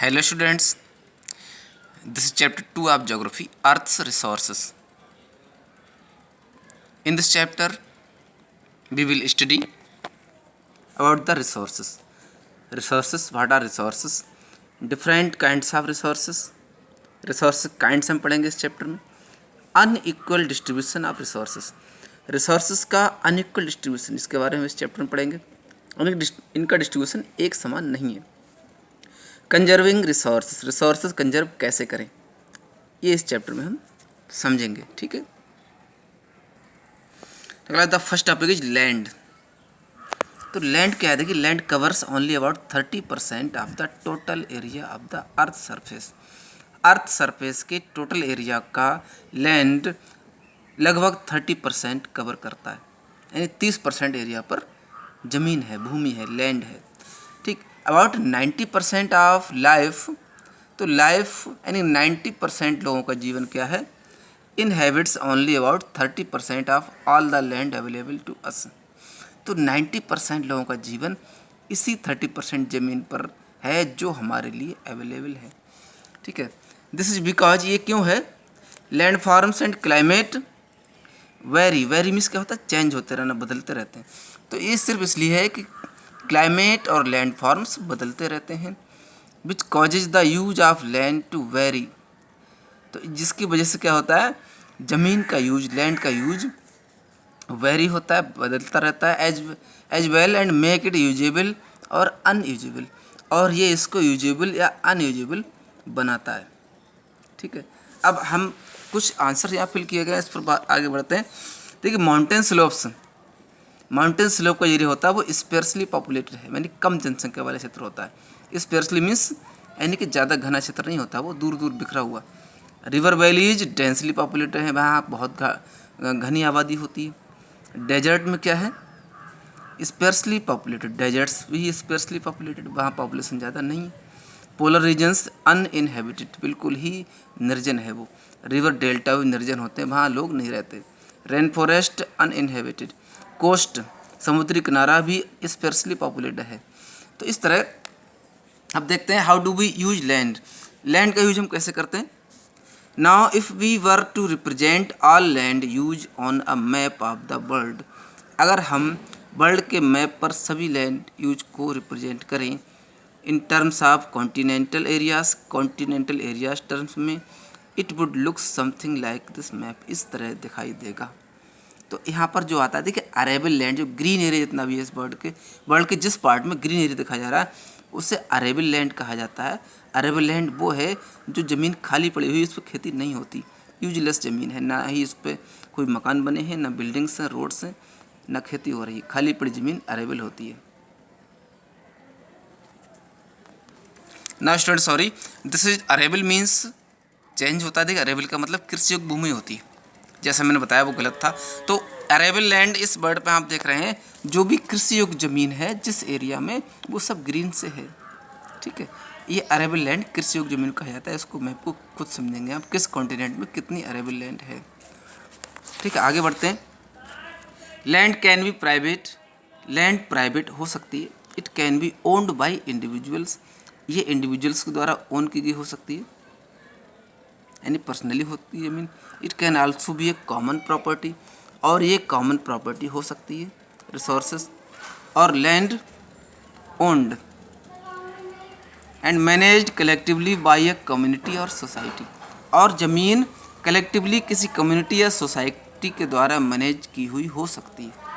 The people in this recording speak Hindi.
Hello students, this is chapter 2 of geography, Earth's resources. In this chapter, we will study about the resources. Resources, what are resources? Different kinds of resources. Resources kinds हम पढ़ेंगे इस चैप्टर में. Unequal distribution of resources. Resources का अनइक्वल डिस्ट्रीब्यूशन, इसके बारे में इस चैप्टर में पढ़ेंगे. इनका डिस्ट्रीब्यूशन एक समान नहीं है. कंजर्विंग रिसोर्सेज, रिसोर्सेज कंजर्व कैसे करें, ये इस चैप्टर में हम समझेंगे. ठीक है. अगला the first topic is land. तो लैंड क्या है, देखिए land covers only about 30% of the total area of the earth surface. Earth surface के टोटल एरिया का लैंड लगभग 30% कवर करता है, यानी 30% एरिया पर ज़मीन है, भूमि है, लैंड है. ठीक. अबाउट 90% ऑफ लाइफ, तो लाइफ यानी 90% लोगों का जीवन क्या है, inhabits only about 30% of all the land available to us. तो 90% लोगों का जीवन इसी 30% ज़मीन पर है जो हमारे लिए अवेलेबल है. ठीक है. दिस इज बिकॉज, ये क्यों है, land forms and climate very. Very means क्या होता है, चेंज होते रहना, बदलते रहते हैं. तो ये सिर्फ इसलिए है कि क्लाइमेट और लैंड फॉर्म्स बदलते रहते हैं, which causes the use of land to vary. तो जिसकी वजह से क्या होता है, ज़मीन का यूज, लैंड का यूज वेरी होता है, बदलता रहता है, as well and make it usable और अनयूजेबल, और ये इसको यूजेबल या अनयूजेबल बनाता है. ठीक है. अब हम कुछ आंसर यहाँ फिल किए गए, इस पर आगे बढ़ते हैं. देखिए माउंटेन स्लोप्स, माउंटेन स्लोप का एरिया होता है वो स्पेर्सली पॉपुलेटेड है, यानी कम जनसंख्या वाला क्षेत्र होता है. स्पेर्सली मीन्स यानी कि ज़्यादा घना क्षेत्र नहीं होता, वो दूर दूर बिखरा हुआ. रिवर वैलीज डेंसली पॉपुलेटेड है, वहाँ बहुत घनी आबादी होती है. डेजर्ट में क्या है, स्पेर्सली पॉपुलेटेड, डेजर्ट्स भी स्पेर्सली पॉपुलेटेड, वहाँ पॉपुलेशन ज़्यादा नहीं है. पोलर रीजन्स अनइनहेबिटेड, बिल्कुल ही निर्जन है वो. रिवर डेल्टा भी निर्जन होते हैं, वहाँ लोग नहीं रहते. Rain forest uninhabited. कोस्ट, समुद्री किनारा भी स्पेर्सली पॉपुलेटेड है. तो इस तरह अब देखते हैं how do we use land. Land का यूज हम कैसे करते हैं. Now if we were to represent all land use on a map of the world, अगर हम वर्ल्ड के मैप पर सभी लैंड यूज को रिप्रेजेंट करें in terms of continental areas, continental areas terms में, it would look something like this map, इस तरह दिखाई देगा. तो यहाँ पर जो आता है, देखिए अरेबल लैंड, जो ग्रीन एरिया जितना भी है इस वर्ल्ड के जिस पार्ट में ग्रीन एरिया दिखाया जा रहा है उसे अरेबल लैंड कहा जाता है. अरेबल लैंड वो है जो ज़मीन खाली पड़ी हुई, इस पर खेती नहीं होती, यूजलेस ज़मीन है, ना ही इस पर कोई मकान बने हैं, ना बिल्डिंग्स हैं, रोड्स हैं, ना खेती हो रही, खाली पड़ी ज़मीन अरेबल होती है. ना student sorry, this is arable means change होता है. देखिए अरेबल का मतलब कृषि योग्य भूमि होती है, जैसा मैंने बताया वो गलत था. तो अरेबल लैंड इस वर्ड पे आप देख रहे हैं, जो भी कृषि योग्य ज़मीन है जिस एरिया में, वो सब ग्रीन से है. ठीक है. ये अरेबल लैंड कृषि योग्य ज़मीन कहा जाता है. इसको मैप को खुद समझेंगे आप, किस कॉन्टिनेंट में कितनी अरेबल लैंड है. ठीक है. आगे बढ़ते हैं. Land can be private, land private हो सकती है. It can be owned by individuals, ये इंडिविजुअल्स के द्वारा ओन की गई हो सकती है, यानी पर्सनली होती है mean. It can also be a common property, और ये कॉमन प्रॉपर्टी हो सकती है रिसोर्सेज. और land owned and managed collectively by a community और सोसाइटी, और ज़मीन कलेक्टिवली किसी कम्युनिटी या सोसाइटी के द्वारा मैनेज की हुई हो सकती है.